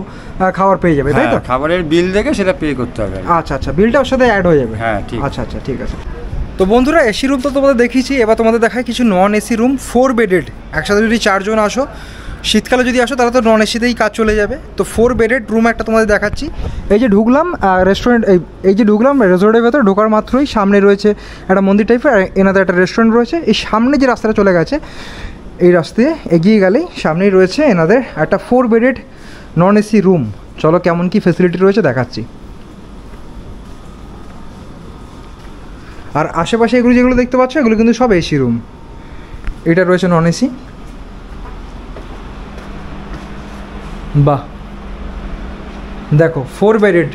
খাবার পেয়ে যাবে, তাই তো? খাবারের বিল দেখে সেটা পে করতে হবে। আচ্ছা আচ্ছা, বিলটা ওর সাথে অ্যাড হয়ে যাবে। হ্যাঁ, ঠিক। আচ্ছা আচ্ছা, ঠিক আছে। তো বন্ধুরা, এসি রুম তো তোমাদের দেখিয়েছি। এবার তোমাদের দেখায় কিছু নন এসি রুম, 4 বেডেড। একসাথে যদি 4 জন আসো, শীতকালে যদি আসো, তাহলে তো নন এসিতেই কাজ চলে যাবে। তো 4 বেডেড রুম একটা তোমাদের দেখাচ্ছি। এই যে ঢুকলাম রেস্টুরেন্ট, এই যে ঢুকলাম রিসোর্টের ভেতরে, ঢোকার মাত্রই সামনে রয়েছে একটা মন্দির টাইপের, আর এনাদের একটা রেস্টুরেন্ট রয়েছে। এই সামনে যে রাস্তাটা চলে গেছে, এই রাস্তায় এগিয়ে গেলেই সামনেই রয়েছে এনাদের একটা 4 বেডেড নন এসি রুম। চলো কেমন কি ফেসিলিটি রয়েছে দেখাচ্ছি। আর আশেপাশে এগুলো যেগুলো দেখতে পাচ্ছ, এগুলো কিন্তু সব এসি রুম। এটা রয়েছে নন এসি। বাহ, দেখো 4 বেডেড,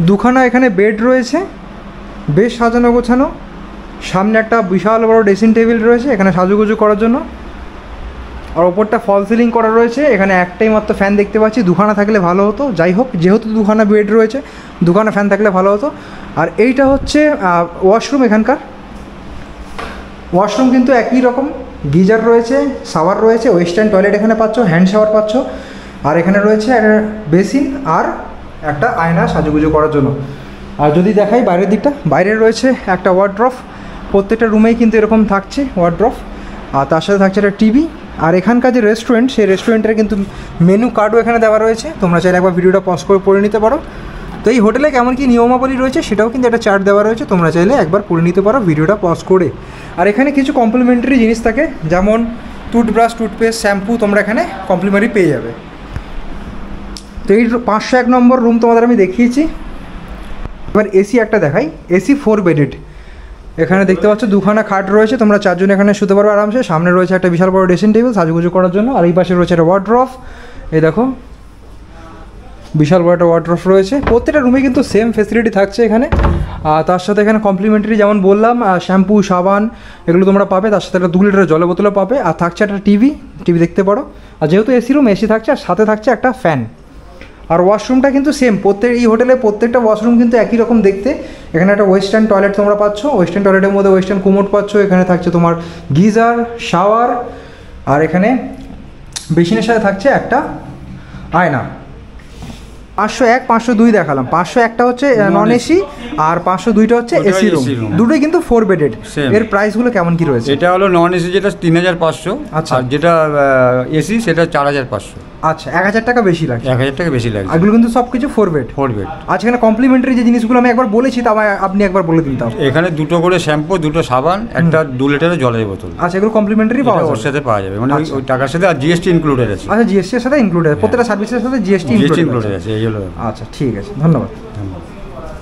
দুখানা এখানে বেড রয়েছে, বেশ সাজানো গোছানো। সামনে একটা বিশাল বড় ড্রেসিং টেবিল রয়েছে এখানে সাজুগুজু করার জন্য। আর ওপরটা ফল সিলিং করা রয়েছে। এখানে একটাই মাত্র ফ্যান দেখতে পাচ্ছি, দুখানা থাকলে ভালো হতো। যাই হোক, যেহেতু দুখানা বেড রয়েছে, দুখানা ফ্যান থাকলে ভালো হতো। আর এইটা হচ্ছে ওয়াশরুম। এখানকার ওয়াশরুম কিন্তু একই রকম, গিজার রয়েছে, শাওয়ার রয়েছে, ওয়েস্টার্ন টয়লেট এখানে পাচ্ছ, হ্যান্ড শাওয়ার পাচ্ছ। আর এখানে রয়েছে একটা বেসিন আর একটা আয়না সাজুগুজু করার জন্য। আর যদি দেখাই বাইরের দিকটা, বাইরে রয়েছে একটা ওয়ার্ড্রফ। প্রত্যেকটা রুমেই কিন্তু এরকম থাকছে ওয়ার্ড্রফ। আর তার সাথে থাকছে একটা টিভি। আর এখানকার যে রেস্টুরেন্ট, সেই রেস্টুরেন্টের কিন্তু মেনু কার্ডও এখানে দেওয়া রয়েছে। তোমরা চাইলে একবার ভিডিওটা পজ করে পড়ে নিতে পারো। তো এই হোটেলে কেমন কী নিয়মাবলী রয়েছে সেটাও কিন্তু একটা চার্ট দেওয়া রয়েছে, তোমরা চাইলে একবার পড়ে নিতে পারো ভিডিওটা পজ করে। আর এখানে কিছু কমপ্লিমেন্টারি জিনিস থাকে, যেমন টুথব্রাশ, টুথপেস্ট, শ্যাম্পু তোমরা এখানে কমপ্লিমেন্টারি পেয়ে যাবে। তো এই 501 নম্বর রুম তোমাদের আমি দেখিয়েছি। এবার এসি একটা দেখাই। AC 4 bedded. এখানে দেখতে পাচ্ছ দুখানা খাট রয়েছে, তোমরা 4 জন এখানে শুতে পারো আরামসে। সামনে রয়েছে একটা বিশাল বড় ড্রেসিং টেবিল সাজুগুজু করার জন্য। আর এই পাশে রয়েছে একটা ওয়ার্ড্রফ। এই দেখো, বিশাল বড় একটা ওয়ার্ড্রফ রয়েছে। প্রত্যেকটা রুমে কিন্তু সেম ফেসিলিটি থাকছে এখানে। আর তার সাথে এখানে কমপ্লিমেন্টারি যেমন বললাম শ্যাম্পু, সাবান এগুলো তোমরা পাবে। তার সাথে একটা 2 লিটারের জলের বোতলও পাবে। আর থাকছে একটা টিভি দেখতে পারো। আর যেহেতু এসি রুম, এসি থাকছে, আর সাথে থাকছে একটা ফ্যান। আর ওয়াশরুমটা কিন্তু সেম, এই হোটেলে প্রত্যেকটা ওয়াশরুম কিন্তু একই রকম দেখতে। এখানে একটা ওয়েস্টার্ন টয়লেট তোমরা পাচ্ছ, ওয়েস্টার্ন টয়লেটের মধ্যে ওয়েস্টার্ন কোমোড পাচ্ছ। এখানে থাকছে তোমার গিজার, শাওয়ার, আর এখানে বেসিনের সাথে থাকছে একটা আয়না। 501, 502 দেখালাম। 501টা হচ্ছে নন এসি, আর 502টা হচ্ছে এসি রুম। দুটোই কিন্তু 4 বেডেড। এর প্রাইসগুলো কেমন কি রয়েছে? এটা হলো নন এসি, যেটা 3500। আচ্ছা। আর যেটা এসি সেটা 4500। আচ্ছা, 1000 টাকা বেশি লাগছে। 1000 টাকা বেশি লাগছে। এগুলো কিন্তু সব কিছু 4 বেড। আচ্ছা, এখানে কমপ্লিমেন্টারি যে জিনিসগুলো আমি একবার বলেছি, তা আপনি একবার বলে দিন। তাও এখানে 2টো করে শ্যাম্পু, 2টো সাবান, একটা 2 লিটারের জলের বোতল। আচ্ছা, এগুলো কমপ্লিমেন্টারি পাওয়া যাবে? ওর সাথে পাওয়া যাবে, মানে ওই টাকার সাথে। আর জিএসটি ইনক্লুডেড আছে। আচ্ছা, জিএসটি এর সাথে ইনক্লুডেড, প্রত্যেকটা সার্ভিসের সাথে জিএসটি ইনক্লুডেড আছে। এই হলো। আচ্ছা, ঠিক আছে, ধন্যবাদ।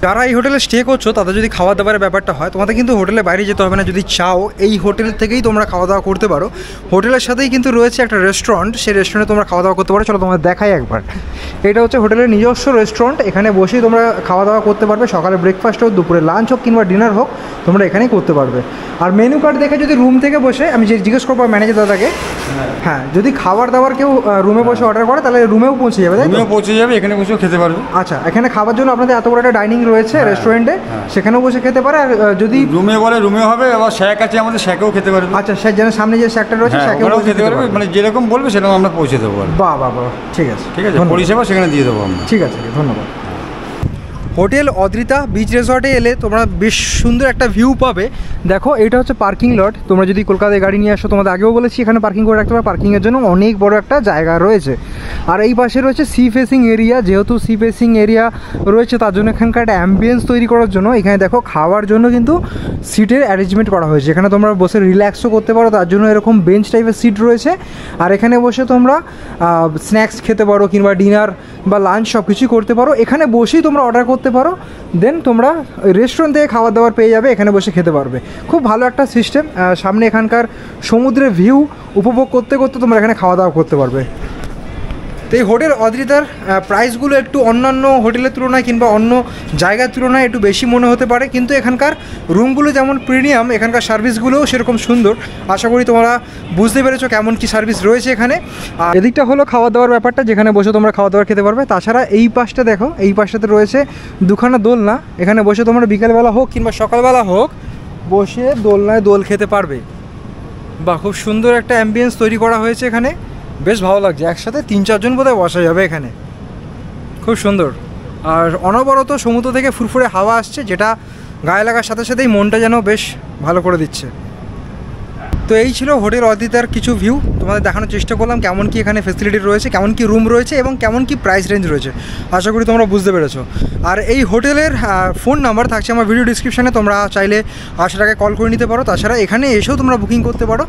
যারা এই হোটেলে স্টে করছো, তাদের যদি খাওয়া দাওয়ার ব্যাপারটা হয়, তোমাদের কিন্তু হোটেলে বাইরে যেতে হবে না। যদি চাও, এই হোটেল থেকেই তোমরা খাওয়া দাওয়া করতে পারো। হোটেলের সাথেই কিন্তু রয়েছে একটা রেস্টুরেন্ট, সেই রেস্টুরেন্টে তোমরা খাওয়া দাওয়া করতে পারো। চলো তোমাদের দেখাই একবার। এটা হচ্ছে হোটেলের নিজস্ব রেস্টুরেন্ট। এখানে বসেই তোমরা খাওয়া দাওয়া করতে পারবে। সকালে ব্রেকফাস্ট হোক, দুপুরে লাঞ্চ হোক, কিংবা ডিনার হোক, তোমরা এখানেই করতে পারবে। আর মেনু কার্ড দেখে যদি রুম থেকে বসে, আমি জিজ্ঞেস করবো ম্যানেজার দাদাকে, হ্যাঁ, যদি খাবার দাবার কেউ রুমে বসে অর্ডার করে, তাহলে রুমেও পৌঁছে যাবে। রুমেও পৌঁছে যাবে, এখানে বসেও খেতে পারবে। আচ্ছা, এখানে খাবার জন্য আপনাদের এত বড় একটা ডাইনিং রয়েছে রেস্টুরেন্টে, সেখানেও বসে খেতে পারে। আর যদি রুমে বলে রুমে হবে, আবার শ্যাক আছে আমাদের, শ্যাকেও খেতে পারবে। আচ্ছা, স্যার, যেন সামনে যে শ্যাকটা রয়েছে সেখানেও খেতে পারবে, মানে যেরকম বলবে সেরকম আমরা পৌঁছে দেবো। বাহ বাহ বাহ, ঠিক আছে, পরিষেবা সেখানে দিয়ে দেবো আমরা। ঠিক আছে, ধন্যবাদ। হোটেল অদ্রিতা বিচ রিসর্টে এলে তোমরা বেশ সুন্দর একটা ভিউ পাবে। দেখো, এটা হচ্ছে পার্কিং লট। তোমরা যদি কলকাতায় গাড়ি নিয়ে আসো, তোমাদের আগেও বলেছি, এখানে পার্কিং করে রাখতে পারো। পার্কিংয়ের জন্য অনেক বড় একটা জায়গা রয়েছে। আর এই পাশে রয়েছে সি ফেসিং এরিয়া। যেহেতু সি ফেসিং এরিয়া রয়েছে, তার জন্য এখানকার একটা অ্যাম্বিয়েন্স তৈরি করার জন্য এখানে দেখো খাওয়ার জন্য কিন্তু সিটের অ্যারেঞ্জমেন্ট করা হয়েছে। এখানে তোমরা বসে রিল্যাক্সও করতে পারো, তার জন্য এরকম বেঞ্চ টাইপের সিট রয়েছে। আর এখানে বসে তোমরা স্ন্যাক্স খেতে পারো, কিংবা ডিনার বা লাঞ্চ সব কিছুই করতে পারো। এখানে বসেই তোমরা অর্ডার করতে পারো, দেন তোমরা রেস্টুরেন্ট থেকে খাবার দাবার পেয়ে যাবে, এখানে বসে খেতে পারবে। খুব ভালো একটা সিস্টেম। সামনে এখানকার সমুদ্রের ভিউ উপভোগ করতে করতে তোমরা এখানে খাওয়া দাওয়া করতে পারবে। তো এই হোটেল অদ্রিতার প্রাইসগুলো একটু অন্যান্য হোটেলের তুলনায় কিংবা অন্য জায়গার তুলনায় একটু বেশি মনে হতে পারে, কিন্তু এখানকার রুমগুলো যেমন প্রিমিয়াম, এখানকার সার্ভিসগুলোও সেরকম সুন্দর। আশা করি তোমরা বুঝতে পেরেছো কেমন কি সার্ভিস রয়েছে এখানে। আর এদিকটা হলো খাওয়া দাওয়ার ব্যাপারটা, যেখানে বসে তোমরা খাওয়া দাওয়া খেতে পারবে। তাছাড়া এই পাশটা দেখো, এই পাশটাতে রয়েছে দুখানা দোলনা। এখানে বসে তোমরা বিকালবেলা হোক কিংবা সকালবেলা হোক, বসে দোলনায় দোল খেতে পারবে। বা খুব সুন্দর একটা অ্যাম্বিয়েন্স তৈরি করা হয়েছে এখানে, বেশ ভালো লাগছে। একসাথে 3-4 জন বোধহয় বসা যাবে এখানে, খুব সুন্দর। আর অনবরত সমুদ্র থেকে ফুরফুরে হাওয়া আসছে, যেটা গায়ে লাগার সাথে সাথেই মনটা যেন বেশ ভালো করে দিচ্ছে। তো এই ছিল হোটেল অদ্রিতার কিছু ভিউ। তোমাদের দেখানোর চেষ্টা করলাম কেমন কি এখানে ফেসিলিটি রয়েছে, কেমন কি রুম রয়েছে, এবং কেমন কি প্রাইস রেঞ্জ রয়েছে। আশা করি তোমরা বুঝতে পেরেছো। আর এই হোটেলের ফোন নাম্বার থাকছে আমার ভিডিও ডিসক্রিপশানে, তোমরা চাইলে আসার আগে কল করে নিতে পারো। তাছাড়া এখানে এসেও তোমরা বুকিং করতে পারো,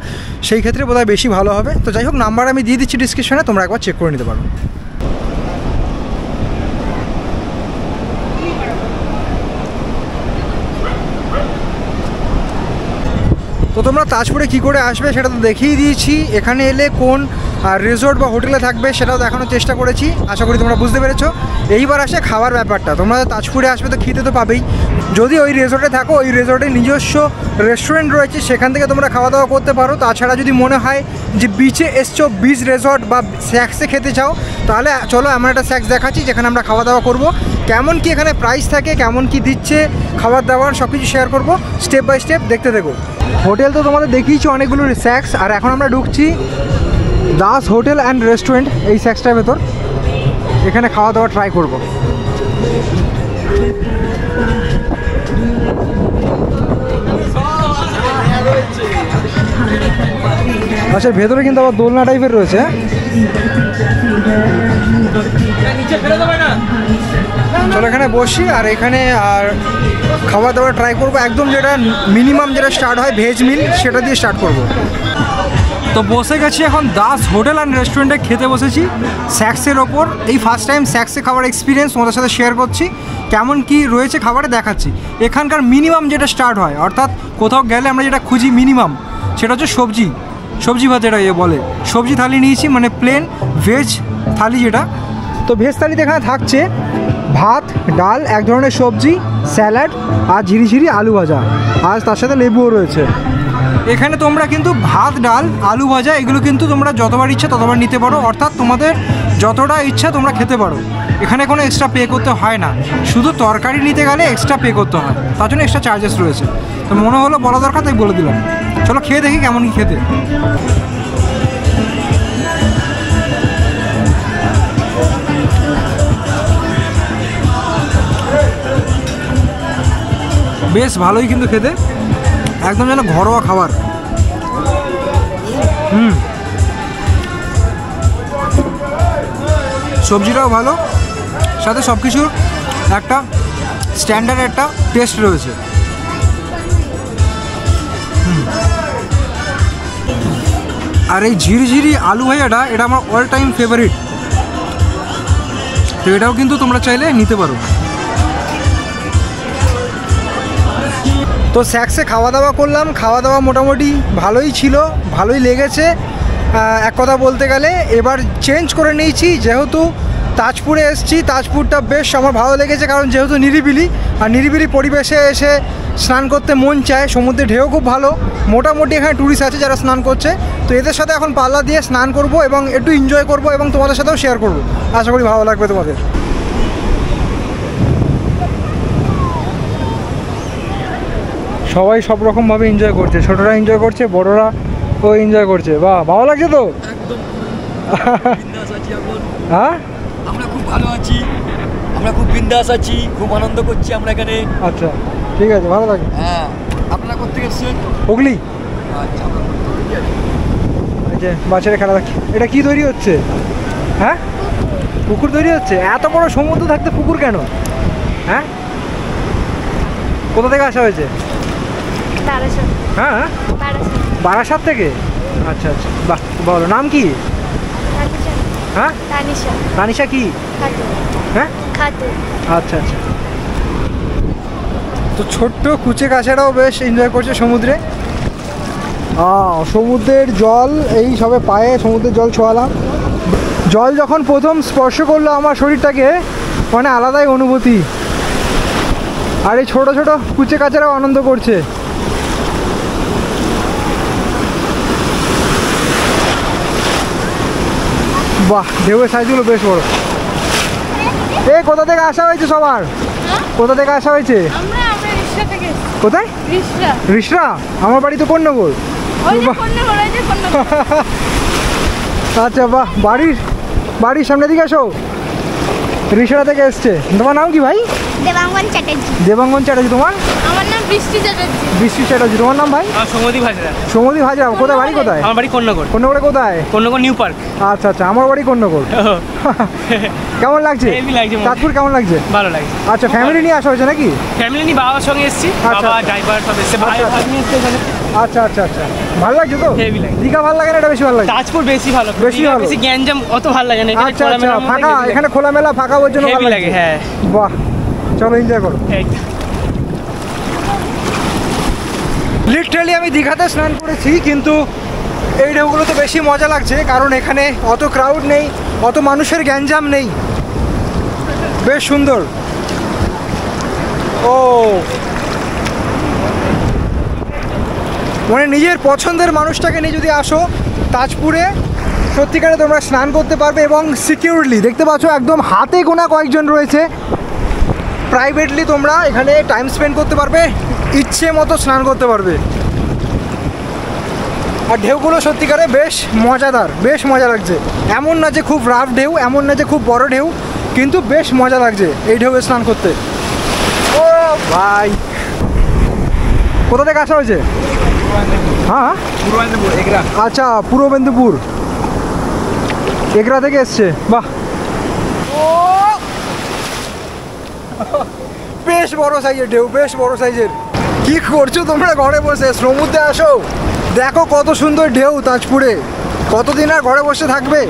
সেই ক্ষেত্রে বোধহয় বেশি ভালো হবে। তো যাই হোক, নাম্বার আমি দিয়ে দিচ্ছি ডিসক্রিপশানে, তোমরা একবার চেক করে নিতে পারো। তো তোমরা তাজপুরে কী করে আসবে সেটা তো দেখিয়ে দিয়েছি, এখানে এলে কোন রিসোর্ট বা হোটেলে থাকবে সেটাও দেখানোর চেষ্টা করেছি, আশা করি তোমরা বুঝতে পেরেছো। এইবার আসে খাবার ব্যাপারটা, তোমরা তাজপুরে আসবে তো খেতে তো পাবেই, যদি ওই রিসোর্টে থাকো ওই রিসোর্টে নিজস্ব রেস্টুরেন্ট রয়েছে, সেখান থেকে তোমরা খাওয়া দাওয়া করতে পারো। তাছাড়া যদি মনে হয় যে বিচে এসছো, বিচ রিসোর্ট বা স্ন্যাক্সে খেতে চাও, তাহলে চলো এমন একটা স্ন্যাক্স দেখাচ্ছি যেখানে আমরা খাওয়া দাওয়া করবো। কেমন কি এখানে প্রাইস থাকে, কেমন কি দিচ্ছে খাবার দাবার, সব কিছু শেয়ার করবো স্টেপ বাই স্টেপ, দেখতে দেখো। হোটেল তো তোমাদের দেখিয়েছি অনেকগুলো স্ন্যাক্স, আর এখন আমরা ঢুকছি দাস হোটেল অ্যান্ড রেস্টুরেন্ট, এই স্ন্যাক্সটার ভেতর। এখানে খাওয়া দাওয়া ট্রাই করবো। আচ্ছা, ভেতরে কিন্তু আবার দোলনা টাইপের রয়েছে। চলো এখানে বসি আর এখানে আর খাবার দাবার ট্রাই করবো। একদম যেটা মিনিমাম যেটা স্টার্ট হয় ভেজ মিল, সেটা দিয়ে স্টার্ট করব। তো বসে গেছি এখন দাস হোটেল অ্যান্ড রেস্টুরেন্টে, খেতে বসেছি স্ন্যাক্সের ওপর। এই ফার্স্ট টাইম স্ন্যাক্সে খাবার এক্সপিরিয়েন্স তোমাদের সাথে শেয়ার করছি, কেমন কি রয়েছে খাবারে দেখাচ্ছি। এখানকার মিনিমাম যেটা স্টার্ট হয়, অর্থাৎ কোথাও গেলে আমরা যেটা খুঁজি মিনিমাম, সেটা হচ্ছে সবজি ভাত, যেটা বলে সবজি থালি নিয়েছি, মানে প্লেন ভেজ থালি যেটা। তো ভেজ থালিতে এখানে থাকছে ভাত, ডাল, এক ধরনের সবজি, স্যালাড আর ঝিরিঝিরি আলু ভাজা, আর তার সাথে লেবুও রয়েছে। এখানে তোমরা কিন্তু ভাত, ডাল, আলু ভাজা এগুলো কিন্তু তোমরা যতবার ইচ্ছা ততবার নিতে পারো, অর্থাৎ তোমাদের যতটা ইচ্ছা তোমরা খেতে পারো। এখানে কোনো এক্সট্রা পে করতে হয় না, শুধু তরকারি নিতে গেলে এক্সট্রা পে করতে হয়, তার জন্য এক্সট্রা চার্জেস রয়েছে। তো মনে হলো বলা দরকার, তাই বলে দিলাম। চলো খেয়ে দেখি কেমন কি খেতে। বেশ ভালোই কিন্তু খেতে, একদম যেন ঘরোয়া খাবার। সবজিটাও ভালো, সাথে সব কিছুর একটা স্ট্যান্ডার্ড একটা টেস্ট রয়েছে। আর এই ঝিরিঝিরি আলু ভাজাটা, এটা আমার অল টাইম ফেভারিট, তো এটাও কিন্তু তোমরা চাইলে নিতে পারো। তো স্ন্যাক্সে খাওয়া দাওয়া করলাম, খাওয়া দাওয়া মোটামুটি ভালোই ছিল, ভালোই লেগেছে এক কথা বলতে গেলে। এবার চেঞ্জ করে নিয়েছি, যেহেতু তাজপুরে এসেছি, তাজপুরটা বেশ আমার ভালো লেগেছে, কারণ যেহেতু নিরিবিলি, আর নিরিবিলি পরিবেশে এসে স্নান করতে মন চায়। সমুদ্রের ঢেউ খুব ভালো, মোটামুটি এখানে ট্যুরিস্ট আছে যারা স্নান করছে, তো এদের সাথে এখন পাল্লা দিয়ে স্নান করব এবং একটু এনজয় করব এবং তোমাদের সাথেও শেয়ার করব, আশা করি ভালো লাগবে তোমাদের। সবাই সব রকমভাবে এনজয় করছে, ছোটরা এনজয় করছে, বড়রাও এনজয় করছে। বাহ, ভালো লাগছে তো? হ্যাঁ, আমরা খুব ভালো আছি, আমরা খুব বিন্দাস আছি, খুব আনন্দ করছি আমরা এখানে। আচ্ছা, ঠিক আছে, ভালো লাগে। হ্যাঁ, আপনারা কোথেকে এসেছেন? হুগলি। আচ্ছা, এই যে বাচ্চারা খেলা দেখছে। এটা কি তৈরি হচ্ছে? হ্যাঁ, পুকুর তৈরি হচ্ছে? এত বড় সমুদ্র থাকতে পুকুর কেন? হ্যাঁ, কোথা থেকে আসা হয়েছে? হ্যাঁ, বারাসাত থেকে। আচ্ছা আচ্ছা, বাহ, বলো নাম কি? হ্যাঁ, তানিশা কি? হ্যাঁ, আচ্ছা আচ্ছা। তো ছোট্ট কুচে কাছেরাও বেশ এনজয় করছে সমুদ্রে। সমুদ্রের জল এই সবে পায়ে সমুদ্রের জল ছোঁয়ালাম। জল যখন প্রথম স্পর্শ করলো আমার শরীরটাকে, মানে আলাদাই অনুভূতি। আর এই ছোটো ছোটো কুচে কাছেরাও আনন্দ করছে। বাহ, ঢেউয়ের সাইজগুলো বেশ বড়। এই কোথা থেকে আসা হয়েছে সবার? কোথা থেকে আসা হয়েছে? কোথায়? রিসরা। আমার বাড়ি তো কন্যগর। আচ্ছা, বাহ, বাড়ির সামনে দিকে আসো। রিসরা থেকে এসছে। তোমার নাম কি ভাই? দেবাঙ্গন চ্যাটার্জি। দেবাঙ্গন চ্যাটার্জি। তোমার? আমার নাম বৃষ্টি চ্যাটার্জি। বৃষ্টি চ্যাটার্জি। তোমার নাম ভাই? সমুদ্র ভাজরা। সমুদ্র ভাজরা। কোথায় বাড়ি? কোথায়? আমার বাড়ি কন্যগর। কন্যগরে কোথায়? কন্যগর নিউ পার্ক। আচ্ছা আচ্ছা, আমার বাড়ি কন্যগর। কেমন লাগছে? তাজপুর কেমন লাগছে? ভালো লাগছে। আচ্ছা, ফ্যামিলি নিয়ে আসা হয়েছে নাকি? ফ্যামিলি নিয়ে বাবার সঙ্গে এসেছি, বাবা ড্রাইভার সব এসেছে, ভাই ভাগ্নি এসেছে এখানে। আচ্ছা আচ্ছা আচ্ছা, ভালো লাগছে তো? হেভি লাগে। দীঘা ভালো লাগে না, এটা বেশি ভালো লাগে? তাজপুর বেশি ভালো, বেশি ভালো। বেশি গ্যাঞ্জাম অত ভালো লাগে না। আচ্ছা আচ্ছা, ফাঁকা, এখানে খোলামেলা ফাঁকা, ওই জন্য ভালো লাগে। হ্যাঁ, বাহ, চলো এনজয় করো। লিটারালি আমি দীঘাতে স্নান করেছি, কিন্তু এই ঢেউগুলো তো বেশি মজা লাগছে, কারণ এখানে অত ক্রাউড নেই, অত মানুষের গ্যাঞ্জাম নেই, বেশ সুন্দর। ও মানে নিজের পছন্দের মানুষটাকে নিয়ে যদি আসো তাজপুরে, সত্যিকারে তোমরা স্নান করতে পারবে এবং সিকিউরলি। দেখতে পাচ্ছ একদম হাতে গোনা কয়েকজন রয়েছে, প্রাইভেটলি তোমরা এখানে টাইম স্পেন্ড করতে পারবে, ইচ্ছে মতো স্নান করতে পারবে। আর ঢেউগুলো সত্যিকারে বেশ মজাদার, বেশ মজা লাগছে। এমন না যে খুব রাফ ঢেউ, এমন না যে খুব বড় ঢেউ, কিন্তু বেশ মজা লাগছে এই ঢেউয়ে স্নান করতে। ও ভাই, কোথা থেকে আসা হয়েছে? হ্যাঁ, আচ্ছা, পূর্ব মেদিনীপুর, এগরা থেকে এসছে। বাহ, বেশ বড় সাইজের ঢেউ, বেশ বড় সাইজের। কি করছো তোমরা ঘরে বসে? সমুদ্রে আসো, দেখো কত সুন্দর ঢেউ তাজপুরে। কতদিন আর ঘরে বসে থাকবে?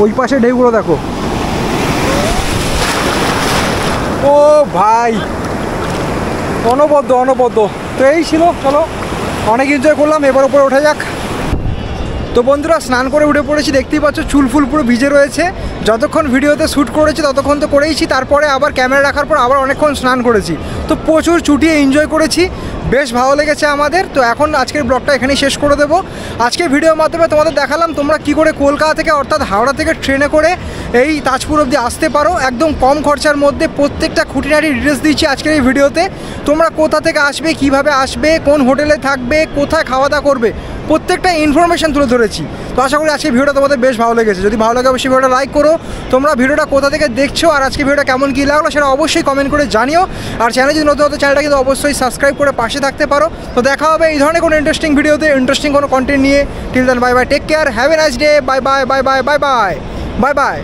ওই পাশে ঢেউগুলো দেখো। ও ভাই, অনবদ্য অনবদ্য। তো এই ছিল, চলো অনেক এনজয় করলাম, এবার উপরে ওঠা যাক। তো বন্ধুরা, স্নান করে উঠে পড়েছি, দেখতেই পাচ্ছ চুল ফুল পুরো ভিজে রয়েছে। যতক্ষণ ভিডিওতে শ্যুট করেছি ততক্ষণ তো করেইছি, তারপরে আবার ক্যামেরা রাখার পর আবার অনেকক্ষণ স্নান করেছি। তো প্রচুর চুটিয়ে এনজয় করেছি, বেশ ভালো লেগেছে আমাদের। তো এখন আজকের ব্লগটা এখানেই শেষ করে দেবো। আজকের ভিডিওর মাধ্যমে তোমাদের দেখালাম তোমরা কি করে কলকাতা থেকে, অর্থাৎ হাওড়া থেকে ট্রেনে করে এই তাজপুর অবধি আসতে পারো একদম কম খরচার মধ্যে। প্রত্যেকটা খুঁটিনাটি ডিটেলস দিচ্ছি আজকের এই ভিডিওতে। তোমরা কোথা থেকে আসবে, কিভাবে আসবে, কোন হোটেলে থাকবে, কোথায় খাওয়া দাওয়া করবে, প্রত্যেকটা ইনফরমেশন তুলে ধরেছি। তো আশা করি আজকে ভিডিওটা তোমাদের বেশ ভালো লেগেছে। যদি ভালো লাগে অবশ্যই ভিডিওটা লাইক করো। তোমরা ভিডিওটা কোথা থেকে দেখছো আর আজকে ভিডিওটা কেমন কী লাগলো সেটা অবশ্যই কমেন্ট করে জানিও। আর চ্যানেল যদি নতুন হতো চ্যানেলটা কিন্তু অবশ্যই সাবস্ক্রাইব করে পাশে থাকতে পারো। তো দেখা হবে এই ধরনের কোনো ইন্টারেস্টিং ভিডিওতে, ইন্টারেস্টিং কোনো কন্টেন্ট নিয়ে। Till then bye bye, take care, have a nice day, bye bye bye bye bye bye bye by.